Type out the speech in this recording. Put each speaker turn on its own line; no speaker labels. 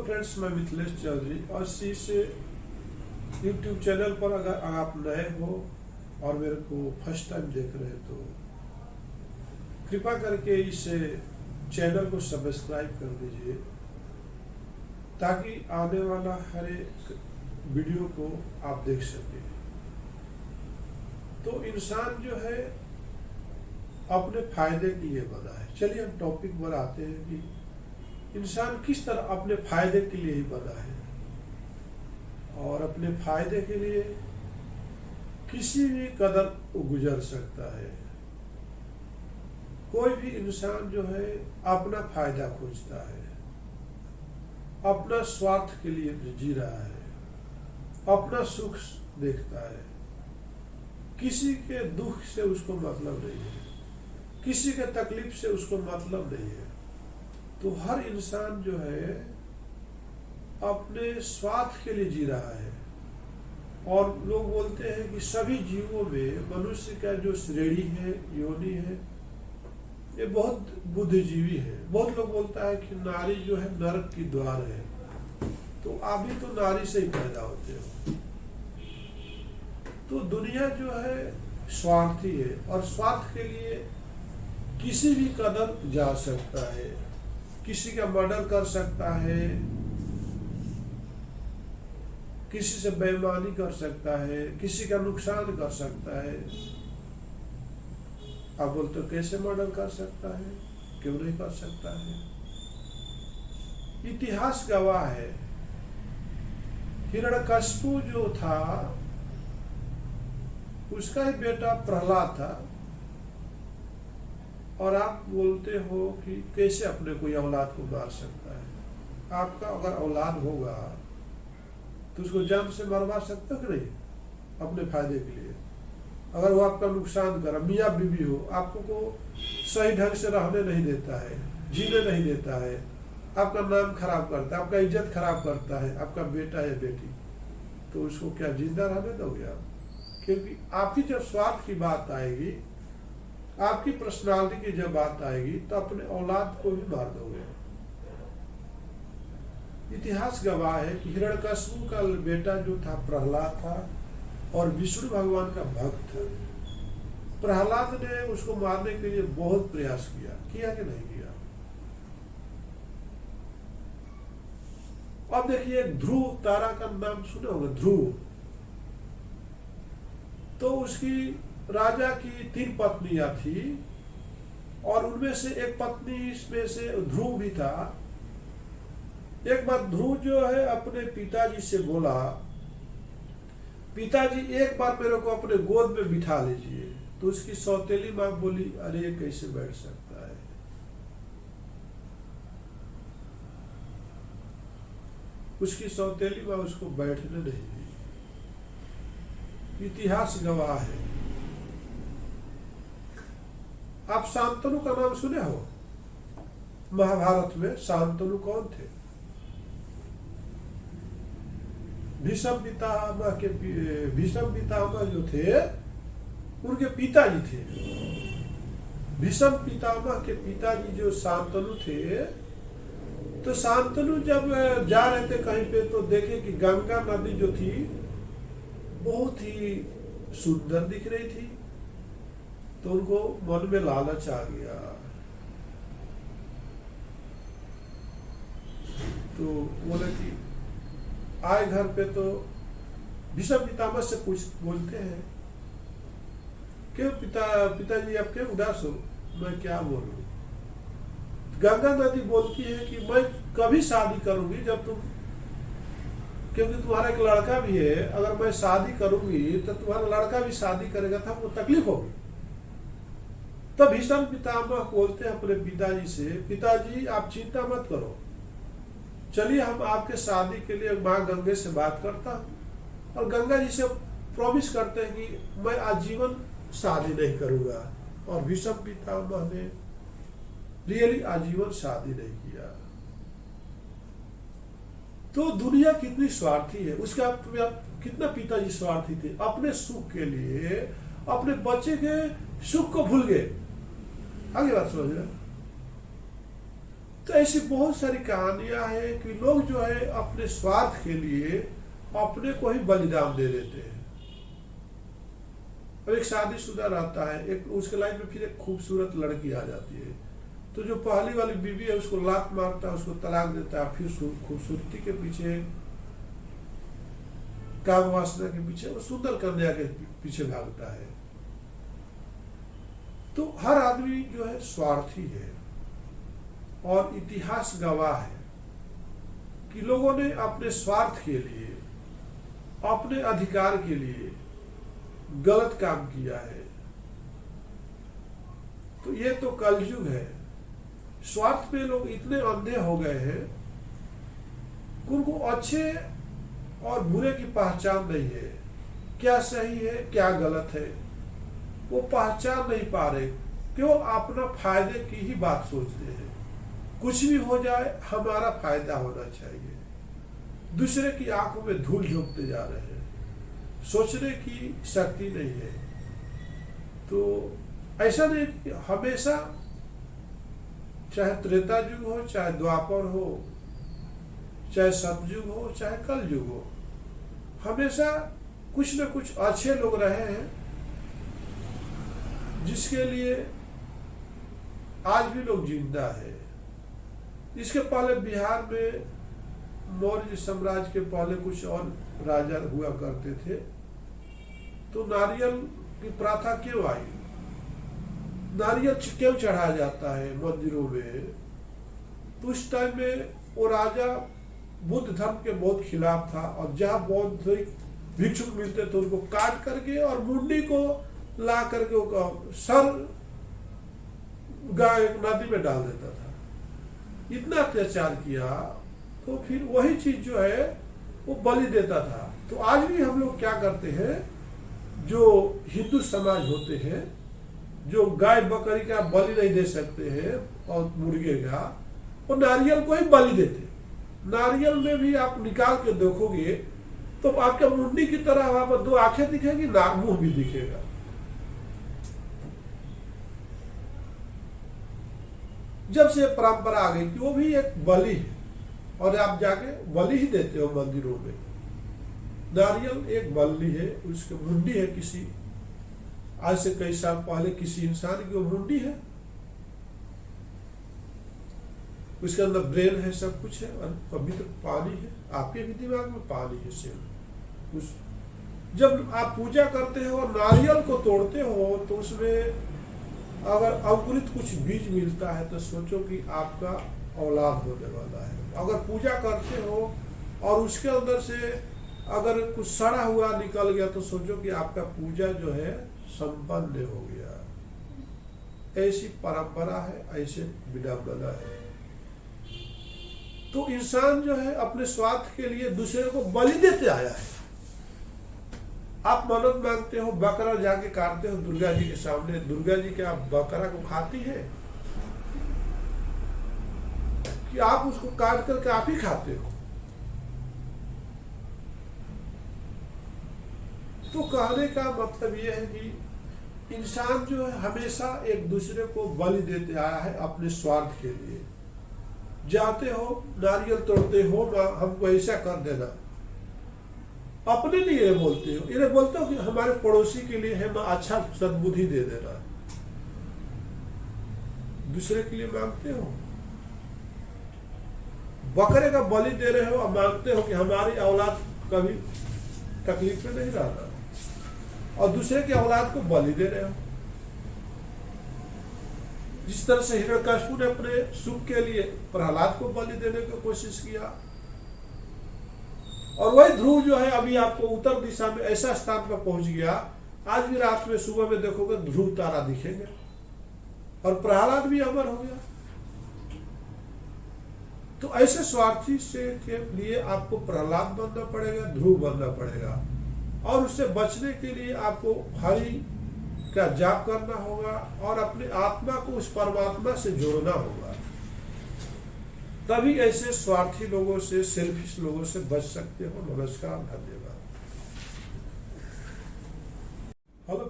Friends, मैं मिथिलेश चौधरी और इस यूट्यूब चैनल पर अगर आप नए हो और मेरे को फर्स्ट टाइम देख रहे हैं तो कृपा करके इस चैनल को सब्सक्राइब कर दीजिए ताकि आने वाला हर एक वीडियो को आप देख सकें। तो इंसान जो है अपने फायदे के लिए बना है। चलिए हम टॉपिक पर आते हैं कि इंसान किस तरह अपने फायदे के लिए ही बना है और अपने फायदे के लिए किसी भी कदम को गुजर सकता है। कोई भी इंसान जो है अपना फायदा खोजता है, अपना स्वार्थ के लिए जी रहा है, अपना सुख देखता है, किसी के दुख से उसको मतलब नहीं है, किसी के तकलीफ से उसको मतलब नहीं है। तो हर इंसान जो है अपने स्वार्थ के लिए जी रहा है। और लोग बोलते हैं कि सभी जीवों में मनुष्य का जो श्रेणी है, योनि है, ये बहुत बुद्धिजीवी है। बहुत लोग बोलता है कि नारी जो है नरक की द्वार है। तो आप भी तो नारी से ही पैदा होते हो। तो दुनिया जो है स्वार्थी है और स्वार्थ के लिए किसी भी कदम जा सकता है, किसी का मर्डर कर सकता है, किसी से बेईमानी कर सकता है, किसी का नुकसान कर सकता है। आप बोलते हो कैसे मर्डर कर सकता है, क्यों नहीं कर सकता है? इतिहास गवाह है। हिरण्यकशिपु जो था उसका ही बेटा प्रहलाद था और आप बोलते हो कि कैसे अपने कोई औलाद को मार सकता है। आपका अगर औलाद होगा तो उसको जान से मरवा सकता कि नहीं अपने फायदे के लिए? अगर वो आपका नुकसान कर, मियाँ बीवी हो, आपको को सही ढंग से रहने नहीं देता है, जीने नहीं देता है, आपका नाम खराब करता है, आपका इज्जत खराब करता है, आपका बेटा या बेटी, तो उसको क्या जिंदा रहने दोगे आप? क्योंकि आपकी जब स्वार्थ की बात आएगी, आपकी पर्सनालिटी की जब बात आएगी तो अपने औलाद को भी मार दोगे। इतिहास गवाह है कि हिरण्यकशिपु का बेटा जो था प्रहलाद था और विष्णु भगवान का भक्त था। प्रहलाद ने उसको मारने के लिए बहुत प्रयास किया कि नहीं किया? अब देखिए, ध्रुव तारा का नाम सुने होंगे, ध्रुव। तो उसकी राजा की 3 पत्नियां थी और उनमें से एक पत्नी इसमें से ध्रुव भी था। एक बार ध्रुव जो है अपने पिताजी से बोला, पिताजी एक बार मेरे को अपने गोद में बिठा लीजिए। तो उसकी सौतेली माँ बोली, अरे ये कैसे बैठ सकता है? उसकी सौतेली माँ उसको बैठने नहीं दी। इतिहास गवाह है। आप शांतनु का नाम सुने हो? महाभारत में शांतनु कौन थे? भीष्म पितामह जो थे उनके पिताजी थे। भीष्म पितामह के पिताजी जो शांतनु थे, तो शांतनु जब जा रहे थे कहीं पे तो देखे कि गंगा नदी जो थी बहुत ही सुंदर दिख रही थी। तो उनको मन में लालच आ गया। तो बोले कि आए घर पे तो भीष्म पितामह से बोलते हैं, क्यों पिताजी आप क्यों उदास हो? मैं क्या बोलूं? गंगा नदी बोलती है कि मैं कभी शादी करूंगी जब तुम, क्योंकि तुम्हारा एक लड़का भी है, अगर मैं शादी करूंगी तो तुम्हारा लड़का भी शादी करेगा, तो हमको तकलीफ होगी। तब भीष्म पितामह बोलते हैं अपने पिताजी से, पिताजी आप चिंता मत करो, चलिए हम आपके शादी के लिए माँ गंगे से बात करता हूँ और गंगा जी से प्रॉमिस करते हैं कि मैं आजीवन शादी नहीं करूंगा। और भीष्म पितामह ने रियली आजीवन शादी नहीं किया। तो दुनिया कितनी स्वार्थी है। उसका कितना पिताजी स्वार्थी थे, अपने सुख के लिए अपने बच्चे के सुख को भूल गए। आगे बात समझ रहे? तो ऐसी बहुत सारी कहानियां हैं कि लोग जो है अपने स्वार्थ के लिए अपने को ही बलिदान दे देते हैं। और एक शादीशुदा रहता है, एक उसके लाइफ में फिर एक खूबसूरत लड़की आ जाती है, तो जो पहली वाली बीवी है उसको लात मारता है, उसको तलाक देता है, फिर खूबसूरती के पीछे, काम वासना के पीछे, वो सुंदर कन्या के पीछे भागता है। तो हर आदमी जो है स्वार्थी है, और इतिहास गवाह है कि लोगों ने अपने स्वार्थ के लिए, अपने अधिकार के लिए गलत काम किया है। तो ये तो कलयुग है। स्वार्थ पे लोग इतने अंधे हो गए हैं कि उनको अच्छे और बुरे की पहचान नहीं है, क्या सही है क्या गलत है, वो पहचान नहीं पा रहे, केवल अपना फायदे की ही बात सोचते हैं। कुछ भी हो जाए हमारा फायदा होना चाहिए, दूसरे की आंखों में धूल झोंकते जा रहे हैं, सोचने की शक्ति नहीं है। तो ऐसा नहीं कि हमेशा, चाहे त्रेता युग हो, चाहे द्वापर हो, चाहे सतयुग हो, चाहे कल युग हो, हमेशा कुछ न कुछ अच्छे लोग रहे हैं जिसके लिए आज भी लोग जिंदा है। इसके पहले बिहार में मौर्य साम्राज्य के पहले कुछ और राजा हुआ करते थे, तो नारियल की प्रथा क्यों आई? नारियल क्यों चढ़ाया जाता है मंदिरों में? तो उस टाइम में वो राजा बुद्ध धर्म के बहुत खिलाफ था, और जहां बौद्ध भिक्षुक मिलते थे उनको काट करके और मुंडी को ला करके सर गाय नदी में डाल देता था। इतना अत्याचार किया, तो फिर वही चीज जो है वो बलि देता था। तो आज भी हम लोग क्या करते हैं, जो हिंदू समाज होते हैं, जो गाय बकरी का बलि नहीं दे सकते हैं और मुर्गे का, वो नारियल को ही बलि देते। नारियल में भी आप निकाल के देखोगे तो आपके मुंडी की तरह वहां पर 2 आंखें दिखेगी, नाक मुंह भी दिखेगा। जब से परंपरा आ गई कि वो भी एक बलि है, और आप जाके बलि ही देते हो मंदिरों में। नारियल एक बलि है, उसकी मुंडी है, किसी आज से कई साल पहले किसी इंसान की वो मुंडी है, उसके अंदर ब्रेन है, सब कुछ है, और अभी तक पानी है, आपके भी दिमाग में पानी है सिर्फ। उस जब आप पूजा करते हो और नारियल को तोड़ते हो, तो उसमें अगर अंकुरित कुछ बीज मिलता है तो सोचो कि आपका औलाद होने वाला है। अगर पूजा करते हो और उसके अंदर से अगर कुछ सड़ा हुआ निकल गया तो सोचो कि आपका पूजा जो है संपन्न हो गया। ऐसी परंपरा है, ऐसे विडंबना है। तो इंसान जो है अपने स्वार्थ के लिए दूसरे को बलि देते आया है। आप मन्नत मांगते हो, बकरा जाके काटते हो दुर्गा जी के सामने, दुर्गा जी क्या बकरा को खाती है कि आप उसको काट करके आप ही खाते हो? तो कहने का मतलब यह है कि इंसान जो है हमेशा एक दूसरे को बलि देते आया है अपने स्वार्थ के लिए। जाते हो नारियल तोड़ते हो, हमको ऐसा कर देना, अपने लिए बोलते हो, इन्हें बोलते हो कि हमारे पड़ोसी के लिए है, अच्छा सद्बुद्धि दे देना। दूसरे के लिए मांगते हो, बकरे का बलि दे रहे हो और मांगते हो कि हमारी औलाद कभी तकलीफ में नहीं रहना, और दूसरे की औलाद को बलि दे रहे हो। जिस तरह से हिरण्यकशिपु ने अपने सुख के लिए प्रहलाद को बलि देने की कोशिश किया, और वही ध्रुव जो है अभी आपको उत्तर दिशा में ऐसा स्थान पर पहुंच गया, आज भी रात में सुबह में देखोगे ध्रुव तारा दिखेंगे, और प्रहलाद भी अमर हो गया। तो ऐसे स्वार्थी से के लिए आपको प्रहलाद बनना पड़ेगा, ध्रुव बनना पड़ेगा, और उससे बचने के लिए आपको हरि का जाप करना होगा और अपने आत्मा को उस परमात्मा से जोड़ना होगा। तभी ऐसे स्वार्थी लोगों से, सेल्फिश लोगों से बच सकते हो। नमस्कार, धन्यवाद। हेलो।